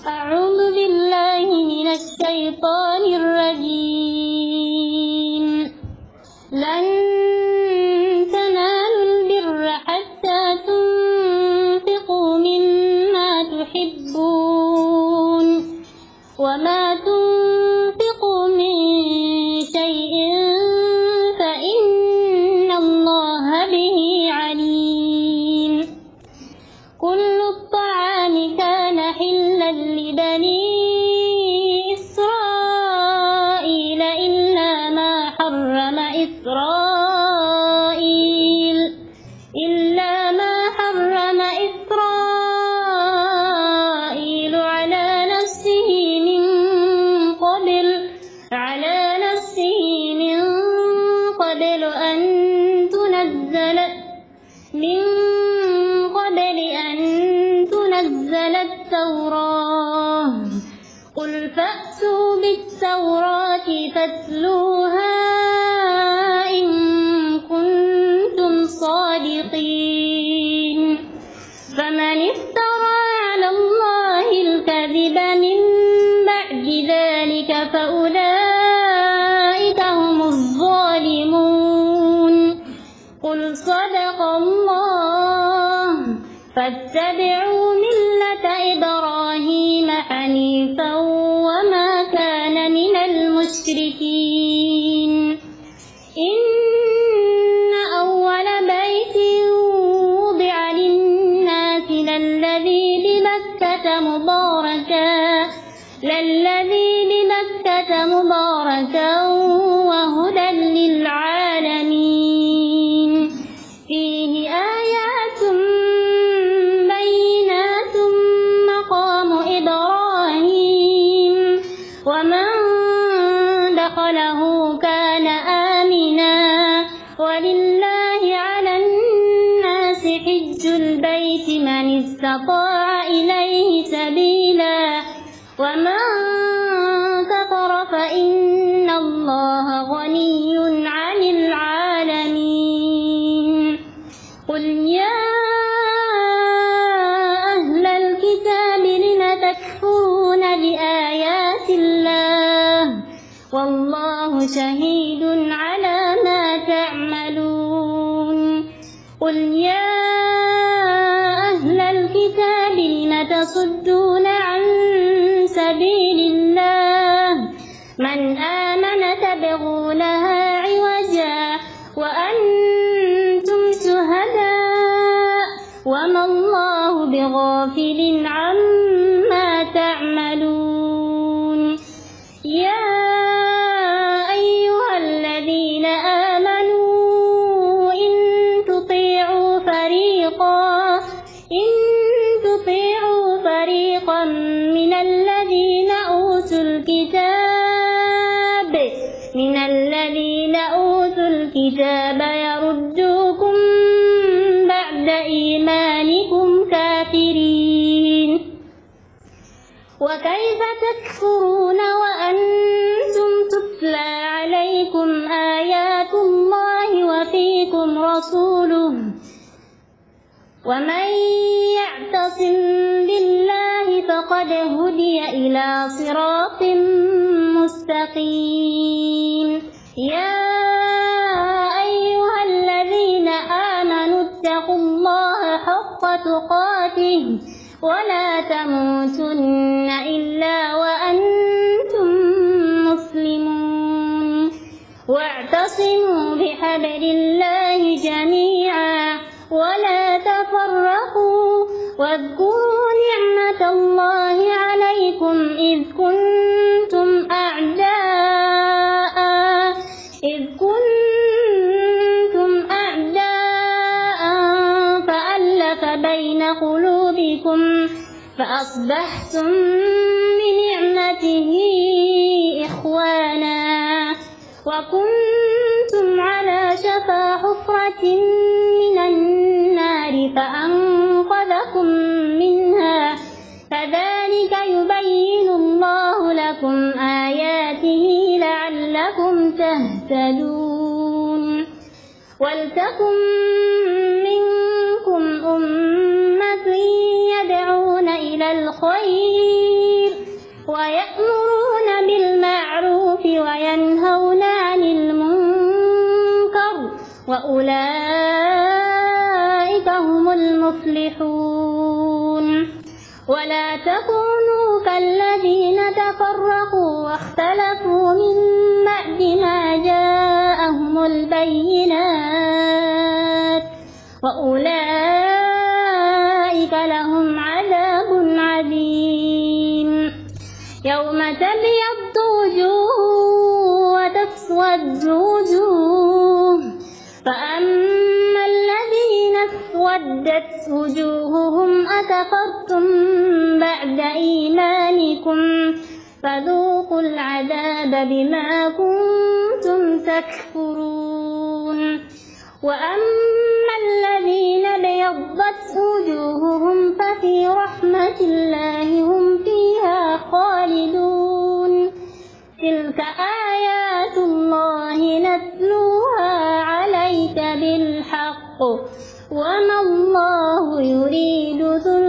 أعوذ بالله من الشيطان الرجيم. لن تنالوا البر حتى تنفقوا مما تحبون وما تنفقوا من شيء فإن الله به عليم. كل الطعام كان حلا لبني إسرائيل إلا ما حرم إسرائيل على نفسه من قبل أن تنزل التوراة. قل فأتوا بالتوراة فاتلوها إن كنتم صادقين. فمن افترى على الله الكذب من بعد ذلك فأولئك هم الظالمون. قل صدق الله. فاتبعوا ملة إبراهيم حنيفا وما كان من المشركين. إن أول بيت وضع للناس للذي بمكة مباركا وهدى للعالمين. فيه آيات بينات مقام إبراهيم ومن دخله كان آمنا ولله على الناس حج البيت من استطاع إليه سبيلا ومن كفر فإن الله غني عن العالمين. قل يا أهل الكتاب لم تكفرون بآيات الله والله شهيد على ما تعملون. قل يا أهل الكتاب لم تصدون عن سبيل الله من آمن تبغونها عوجا وأنتم شهداء وما الله بغافل عما تعملون. يا أيها الذين آمنوا إن تطيعوا فريقا من الذين أوتوا الكتاب يردوكم بعد إيمانكم كافرين. وكيف تكفرون وأنتم تتلى عليكم آيات الله وفيكم رسوله ومن يعتصم بالله فقد هدي إلى صراط مستقيم. يا أيها الذين آمنوا اتقوا الله حق تقاته ولا تموتن إلا وأنتم مسلمون. واعتصموا بحبل الله جميعا ولا تفرقوا واذكروا نعمة الله عليكم إذ كنتم أعداء فألف بين قلوبكم فأصبحتم بنعمته إخوانا وكنتم على شفا حفرة من النار فأنقذكم منها. كذلك يبين الله لكم آياته لعلكم تهتدون. ولتكن منكم أمة يدعون إلى الخير ويأمرون بالمعروف وينهون عن المنكر وأولئك هم المفلحون. ولا تكونوا كالذين تفرقوا واختلفوا من بعد ما جاءهم البينات وأولئك لهم عذاب عظيم. يوم تبيض وجوه وتسود وجوه، فأما الذين اسودت وجوههم أكفرتم بعد إيمانكم فذوقوا العذاب بما كنتم تكفرون. وأما الذين ابيضت وجوههم ففي رحمة الله هم فيها خالدون. تلك آيات الله نتلوها عليك بالحق وما الله يريد ظلما